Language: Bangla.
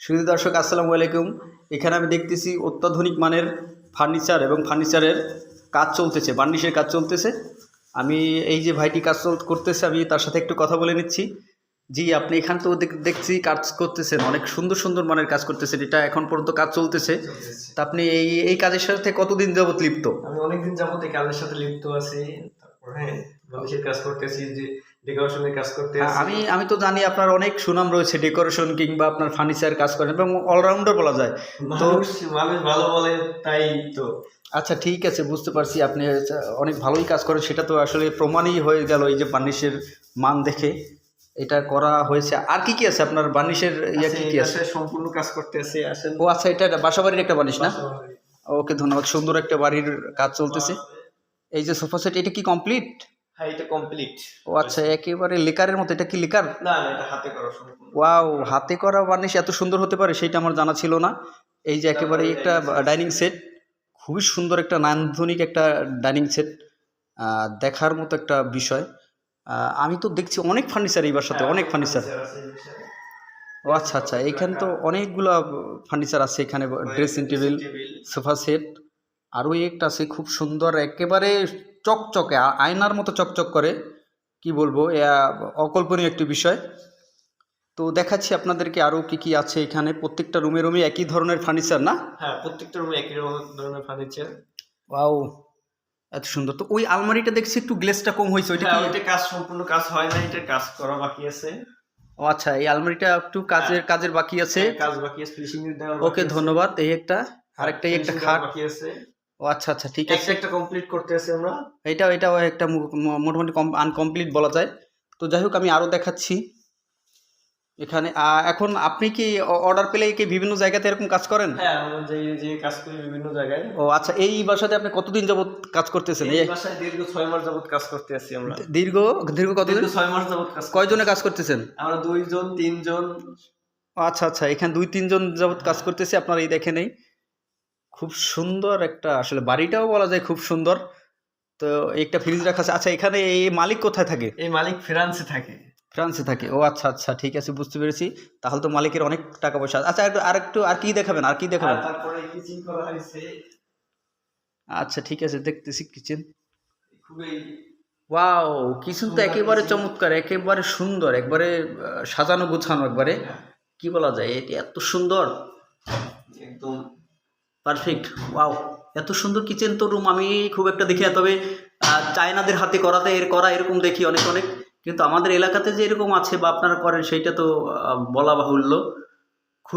সুধী দর্শক আসসালামু আলাইকুম। এখানে আমি দেখতেছি অত্যাধুনিক মানের ফার্নিচার এবং ফার্নিচারের কাজ চলতেছে, বার্নিশের কাজ চলতেছে। আমি এই যে ভাইটি কাজ করতেছে, আমি তার সাথে একটু কথা বলে নিচ্ছি। জি, আপনি এখানে তো দেখছি কাজ করতেছেন, অনেক সুন্দর সুন্দর মানের কাজ করতেছেন। এটা এখন পর্যন্ত কাজ চলতেছে। তা আপনি এই এই কাজের সাথে কতদিন যাবত লিপ্ত? আমি অনেকদিন যাবত এই কাজের সাথে লিপ্ত আছি। তারপর বালিশের কাজ করতেছি, যে ডেকোরেশনের কাজ করতে আছি। আমি আমি তো জানি আপনার অনেক সুনাম রয়েছে, ডেকোরেশন কিংবা আপনার ফার্নিচার কাজ করেন এবং অলরাউন্ডার বলা যায়। তো মানুষ ভালো বলে, তাই তো। আচ্ছা, ঠিক আছে, বুঝতে পারছি আপনি অনেক ভালোই কাজ করেন। সেটা তো আসলে প্রমাণই হয়ে গেল এই যে বার্নিশের মান দেখে এটা করা হয়েছে। আর কি কি আছে আপনার বার্নিশের ইয়া কি কি আছে? সম্পূর্ণ কাজ করতে আছি। আসেন। ও আচ্ছা, এটা বাসাবাড়ির একটা বার্নিশ না? বাসাবাড়ি। ওকে, ধন্যবাদ। সুন্দর একটা বাড়ির কাজ চলতেছে। এই যে সোফা সেট, এটা কি কমপ্লিট? হ্যাঁ, এটা কমপ্লিট। ও আচ্ছা, একেবারে লেকারের মতো। এটা কি লেকার? না না, এটা হাতে করা সম্পূর্ণ। ওয়াও, হাতে করা বার্নিশ এত সুন্দর হতে পারে সেটা আমার জানা ছিল না। এই যে একেবারে একটা ডাইনিং সেট, খুবই সুন্দর একটা নান্দনিক একটা ডাইনিং সেট, দেখার মতো একটা বিষয়। আমি তো দেখছি অনেক ফার্নিচার এই বাসাতে, অনেক ফার্নিচার। ও আচ্ছা আচ্ছা, এইখানে তো অনেকগুলা ফার্নিচার আছে। এখানে ড্রেসিং টেবিল, সোফা সেট, আরও একটা আছে খুব সুন্দর, একেবারে চকচকে আয়নার মতো চকচক করে। কি বলবো, অকল্পনীয় একটি বিষয়। তো দেখাচ্ছি আপনাদেরকে আরও কি কি আছে এখানে। প্রত্যেকটা রুমে রুমে একই ধরনের ফার্নিচার না? হ্যাঁ, প্রত্যেকটা রুমে একই ধরনের ফার্নিচার। ওয়াও, এত সুন্দর। তো ওই আলমারিটা দেখছি একটু গ্লেসটা কম হয়েছে, ওইটা কি? ওইটা কাজ সম্পূর্ণ কাজ হয় না, এটা কাজ করা বাকি আছে। ও আচ্ছা, এই আলমারিটা একটু কাজের বাকি আছে। কাজ বাকি আছে, ফিনিশিং এর দেওয়া ওকে, ধন্যবাদ। এই একটা, আরেকটা এই একটা খাট বাকি আছে। ও আচ্ছা আচ্ছা, ঠিক আছে। একটা কমপ্লিট করতে আছে আমরা। এটাও একটা মোটামুটি আনকমপ্লিট বলা যায়। তো যাই হোক, আমি আরও দেখাচ্ছি এখানে। এখন আপনি কি অর্ডার পেলে কি বিভিন্ন জায়গাতে এরকম কাজ করেন? হ্যাঁ, আমরা যে কাজ করি বিভিন্ন জায়গায়। ও আচ্ছা, এই বাসাতে আপনি কতদিন যাবত কাজ করতেছেন? এই বাসায় দীর্ঘ 6 মাস যাবত কাজ করতে আছি আমরা। দীর্ঘ দীর্ঘ কতদিন? 6 মাস যাবত কাজ। কয়জনে কাজ করতেছেন? আমরা 2 জন 3 জন। আচ্ছা আচ্ছা, এখানে 2-3 জন যাবত কাজ করতেছি। আপনারা এই দেখেন, এই খুব সুন্দর একটা, আসলে বাড়িটাও বলা যায় খুব সুন্দর। তো একটা ফ্রিজ রাখা আছে। আচ্ছা, এখানে এই মালিক কোথায় থাকে? এই মালিক ফ্রান্সে থাকে। ফ্রান্সে থাকে। ও আচ্ছা আচ্ছা, ঠিক আছে, বুঝতে পেরেছি। তাহলে তো মালিকের অনেক টাকা পয়সা। আচ্ছা, আর কি দেখাবেন, আর কি দেখাবেন? তারপরে কিচেন করা হয়েছে। আচ্ছা, ঠিক আছে, দেখতেছি কিচেন। খুবই ওয়াও, কিচেন তো একেবারে চমৎকার, একেবারে সুন্দর, একবারে সাজানো গোছানো, একবারে কি বলা যায়, এটি এত সুন্দর, একদম পারফেক্ট। ওয়াও, এত সুন্দর কিচেন তো রুম আমি খুব একটা দেখি না। তবে চায়নাদের হাতে করা এরকম দেখি অনেক অনেক, কিন্তু আমাদের এলাকাতে যে এরকম আছে বা আপনারা করেন সেইটা তো বলা বাহুল্য।